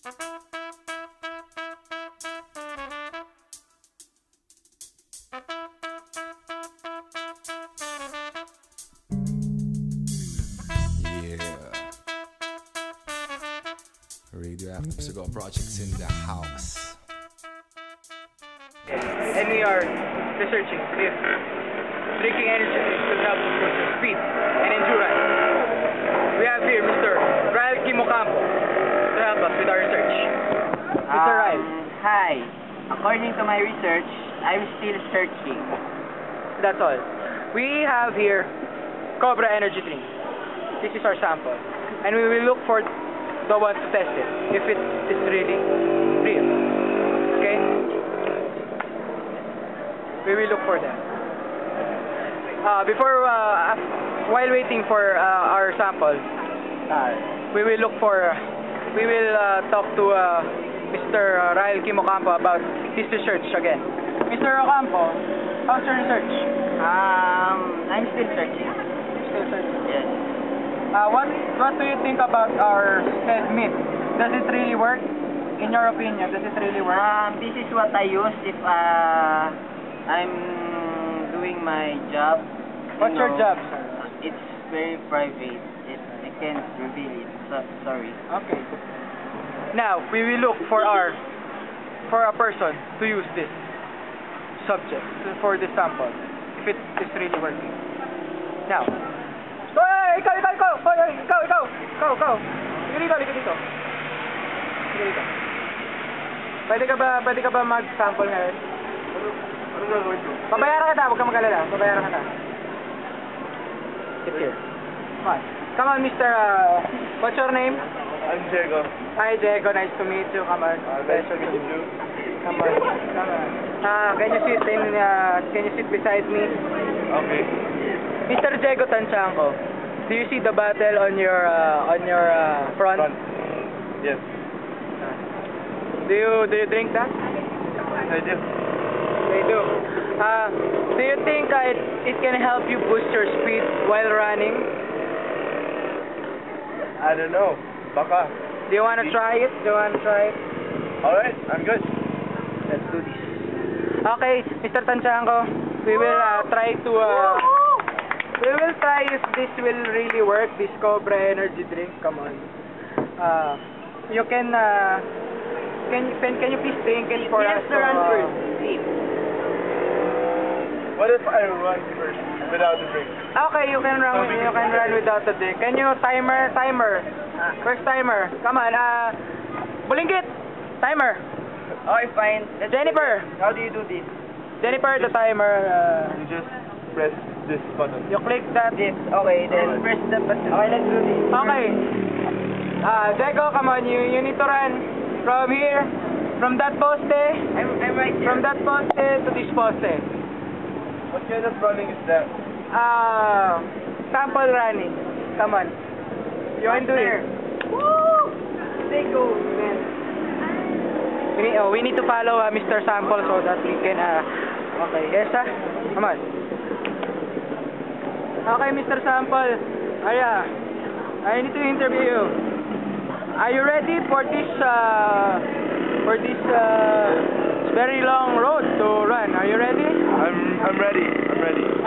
Radioactive Cigar Projects in the house. And we are researching if drinking energy could help us boost your speed and endurance. We have here Mr. Ryle Kimocampo to help us with our research. Mr. Ryle. Hi. According to my research, I'm still searching. That's all. We have here Cobra Energy Drink. This is our sample. And we will look for the one to test it, if it is really real. Okay? We will look for them. While waiting for our sample, we will talk to Mr. Ryle Kimocampo about his research again. Mr. Ocampo, how's your research? I'm still searching. Still searching? Yes. What do you think about our said myth? Does it really work? In your opinion, does it really work? This is what I use if I'm doing my job. What's your job, sir? It's very private. I can't reveal it. Sorry. Okay. Now we will look for a person to use this subject for this sample, if it is really working. Now. Hoy! Ikaw! Halika dito. Pwede ka ba mag-sample ngayon? Anong gagawin ko? Pabayaran kita, huwag kang mag-alala. Pabayaran kita. Sit here. Come on, Mr. What's your name? I'm Diego. Hi, Diego. Nice to meet you. Come on. Nice to meet you. Come on. Can you sit beside me? Okay. Mr. Diego Tanchanco, do you see the bottle on your front? Yes. Do you drink that? I do. They do. Do you think it can help you boost your speed while running? I don't know. Baka. Do you want to try it? Alright, I'm good. Let's do this. Okay, Mr. Tanchanco, we will try if this will really work, this Cobra Energy Drink. Come on. You can you please drink it for us? What if I run first without the drink? Okay, you can run without the drink. Can you timer? First timer. Come on. Bulingkit. Timer. Okay, fine. Jennifer. How do you do this? Jennifer, the timer. You just press this button. You click that. This. Okay, then press the button. Okay, let's do this. Okay. Diego, come on. You need to run from here, from that poste. I'm right here. From that poste to this poste. What kind of running is that? Sample running. Come on. You want to do it? Woo! They go, man. We need to follow Mr. Sample so that we can okay, yes come on. Okay, Mr. Sample. I need to interview you. Are you ready for this very long road to run? Are you ready? I'm ready.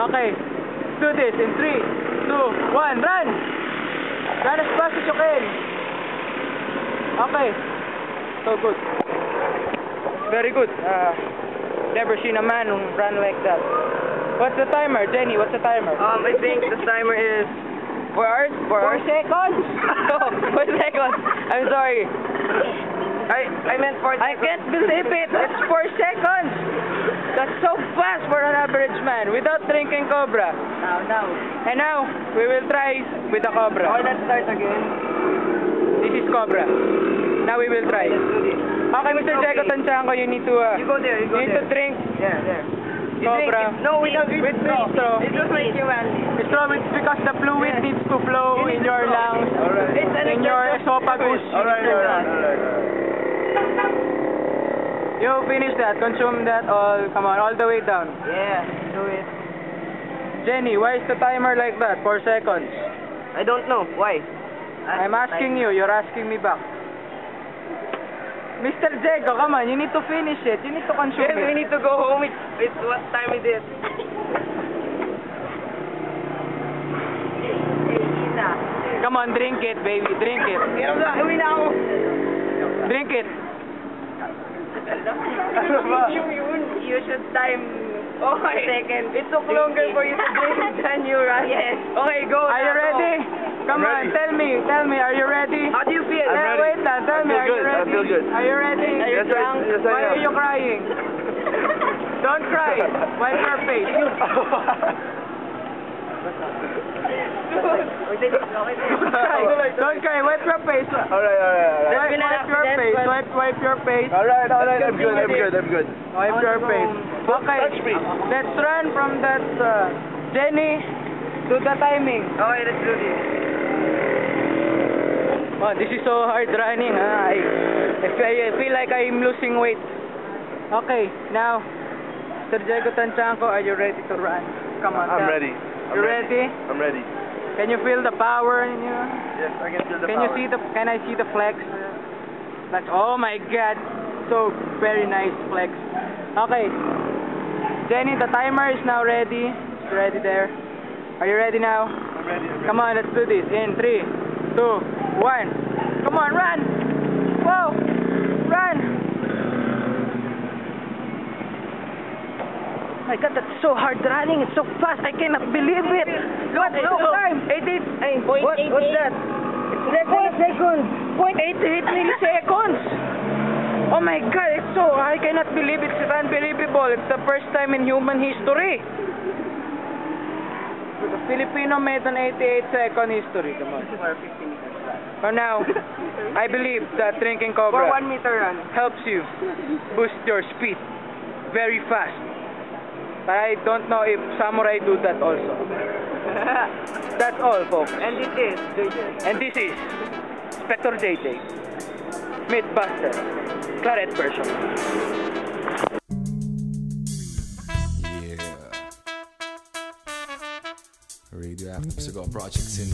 Okay. Let's do this in 3, 2, 1, run! Run as fast as you can. Okay. So good. Very good. Never seen a man who run like that. What's the timer, Jenny? What's the timer? I think the timer is 4 hours. 4 seconds. No, 4 seconds. I'm sorry. I meant 4 seconds. I can't believe it. It's 4 seconds. That's so fast for an average man without drinking Cobra. Now. And now we will try with the Cobra. Okay, let's start again. This is Cobra. Now we will try. Let's do this. Okay, Mr. Diego Tanchanco, you need to You go there. you need to drink Yeah, there. You Cobra. drink it. No, without with straw. It looks like you It's straw because the fluid Yeah. needs to flow in your lungs, in your esophagus. Alright. You finish that, consume that all, come on, all the way down. Yeah, do it. Jenny, why is the timer like that? 4 seconds. I don't know. Why? I'm asking you, you're asking me back. Mr. Jego, come on, you need to finish it. You need to consume Yes, it. we need to go home. It's what time it is? Come on, drink it, baby. Drink it. Uwi na ako. Drink it. Ano ba? You should time. Okay. Second. It took longer for you to drink than you ran. Yes. Okay, go. Are you ready? Come on, tell me, are you ready? How do you feel? I'm ready. Wait lang, tell me, I are feel you good, I ready? feel good. Are you ready? Yes, I Why am. are you crying? Don't cry. Wipe your face. Don't cry. Wipe your face. Alright. Wipe your face. Alright, I'm good. Wipe your face. Okay, Touch me. let's run from that Jenny to the timing. Okay, let's do this. Oh, this is so hard running. I feel like I'm losing weight. Okay, now, Sir Diego Tanchanco, are you ready to run? Come on. I'm tell- ready. You ready? I'm ready. Can you feel the power in you? Yes, I can feel the Can you power. see the? Can I see the flex? Like, oh my God, so very nice flex. Okay, Jenny, the timer is now ready. It's ready there. Are you ready now? I'm ready. Come on, let's do this. In 3, 2, 1. Come on, run! Whoa! Run! My God, that's so hard running. It's so fast. I cannot believe it. Look, time. 88. What's that? It's seconds. 0.88 milliseconds. Oh my God, it's so, I cannot believe it. It's unbelievable. It's the first time in human history. The Filipino made an 88-second history. Come on. So now, I believe that drinking For Cobra 1 meter run. helps you boost your speed very fast. But I don't know if samurai do that also. That's all, folks. And this is JJ. And this is Spector JJ, Mythbuster, Claret version. Yeah. Radioactive Cigar Projects in